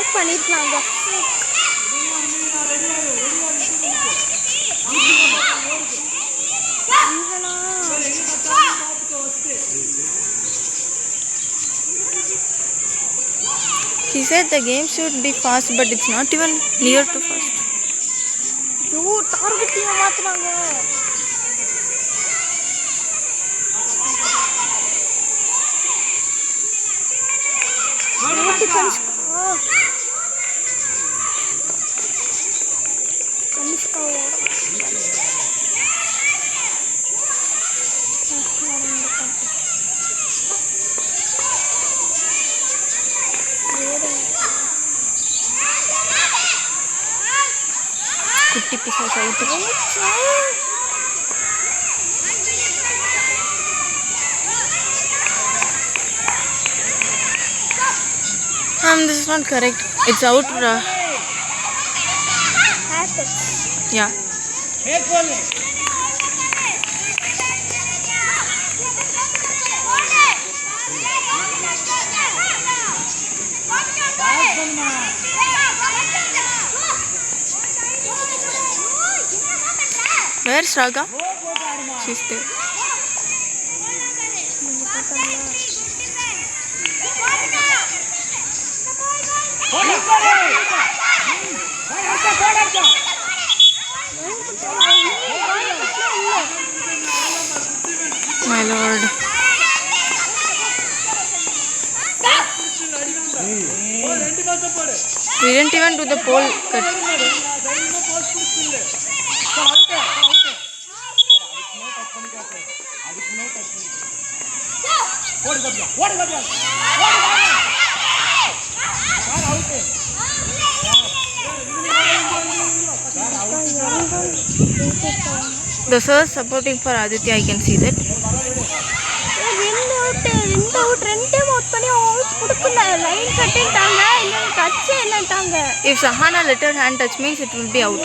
Shoot பண்ணிருக்காங்க. He said the game should be fast, but it's not even near to fast. யோ டார்கெட்டிங்க மாத்துறாங்க. குட்டி பிசாசு out. This is not correct. It's out. Yeah. Where's Raga? She's there. My lord. We didn't even do the pole cut. The sir is supporting for Aditya, I can see that. If Sahana let her hand touch means it will be out.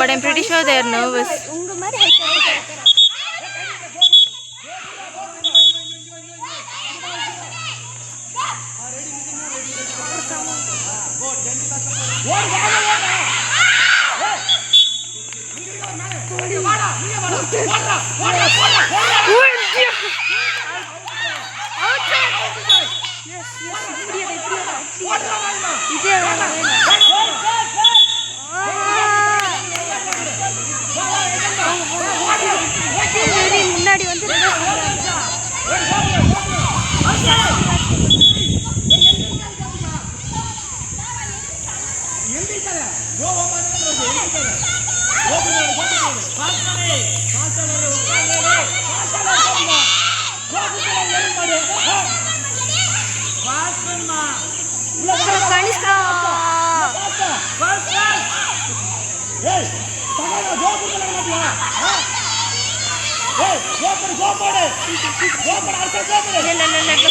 But I'm pretty sure they are nervous. முன்னாடி வந்து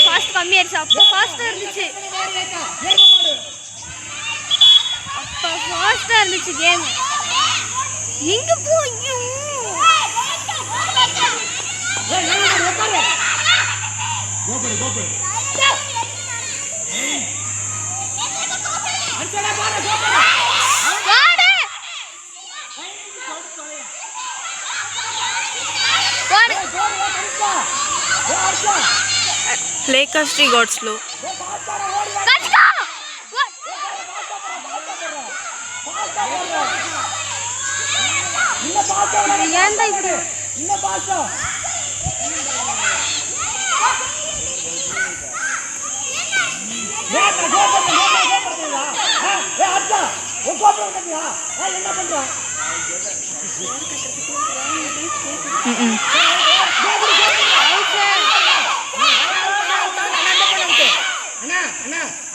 fast கம்மியாயிருச்சு. அப்போ ஃபாஸ்டா இருந்துச்சு. அப்போ ஃபாஸ்டா இருந்துச்சு game. எங்க போய் Playcast got slow.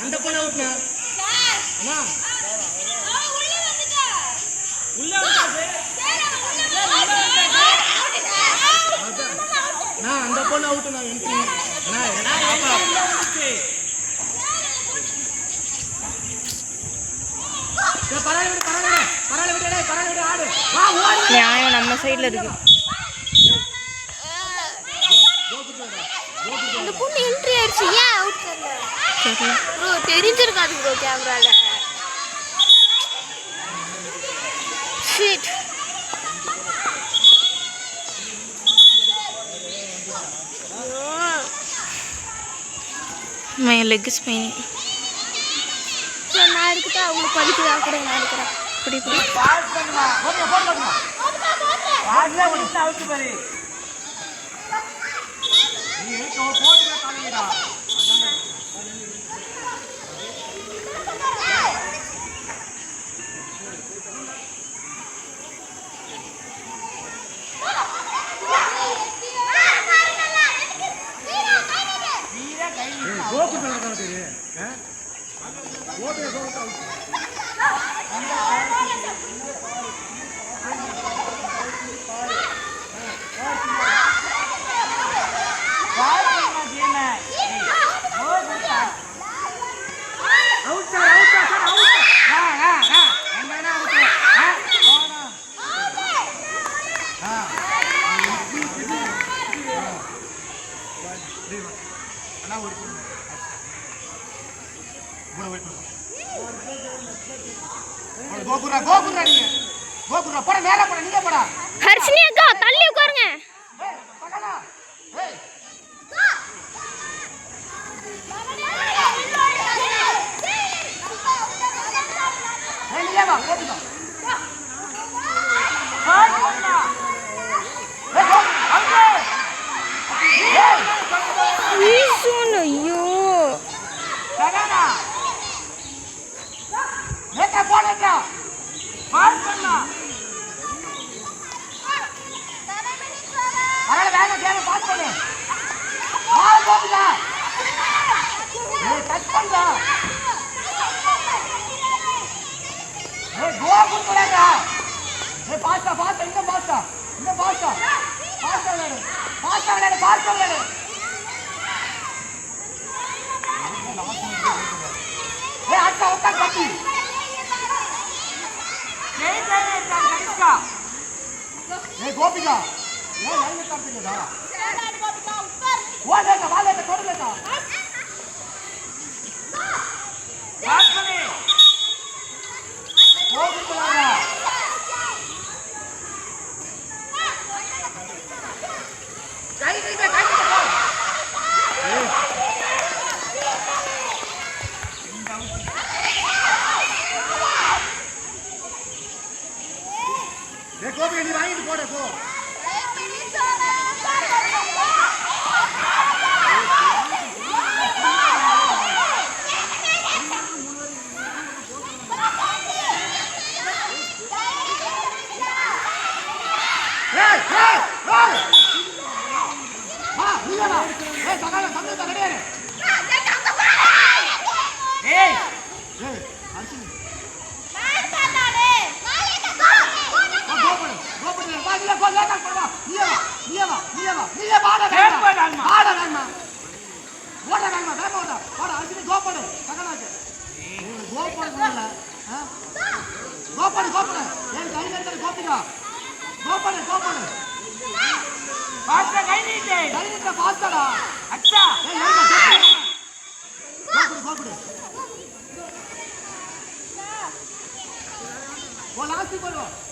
அந்த போன அவுட்னா அண்ணா உள்ள வந்து நான் அந்த போன அவுட் நான் என்ட்ரி அண்ணா பரவாயில்லை ஆடு வா ஓடு நியாயம் நம்ம சைடுல இருக்கு. இந்த பொண்ணு என்ட்ரி ஆயிடுச்சு. ஏன் அவுட் தெரியல. ப்ரோ தெரிஞ்சிருக்காது ப்ரோ கேமரால. Shit. My leg is paining. நான் எடுத்துட்டா உங்களுக்கு படிக்கிறா கூட நான் எடுக்கிறேன். இப்படி இப்படி. பாஸ் பண்ணுமா ஓகே போடுமா பாஸ்ல ஒண்ணு அவுட் பாரு நீ போடுற காலிடா கோபு சொல்றதா தெரியும் ஓகே கோபு கோபுரா கோபுரா நீங்க கோபுரா போட மேல போட நீங்க போடா ஹர்ஷினி அக்கா தள்ளி உட்காருங்க. ஏய் பக்கடா ஏய் ஏய் நீங்க வா கோபுரா பால் போடா ஏய் கோ அங்கே ஏய் ஈசோன் ஐயோ. சகனா நேக்க போடா பால் பண்ணா அரே வேக கேம பாஸ் பண்ணு பால் போடுடா ஏய் டச் பண்ணா ஏய் கோல் குடுடா ஏய் பாஸ்டா பாஸ்டா இந்த பாஸ்டா பாஸ்டா விளையாடு ஏய் அக்கா உட்கா கட்டி ஏய் தேவே கடிக்கா ஏய் கோபிகா ஏய் லைன் காட்டுங்கடா சேடாடி கோபிகா உட்கார் வாலேடா தொடுலேடா பாஸ் பண்ணு கோபிகா கை கோபி நீ வாங்கிட்டு போட போ वो लास्ट पर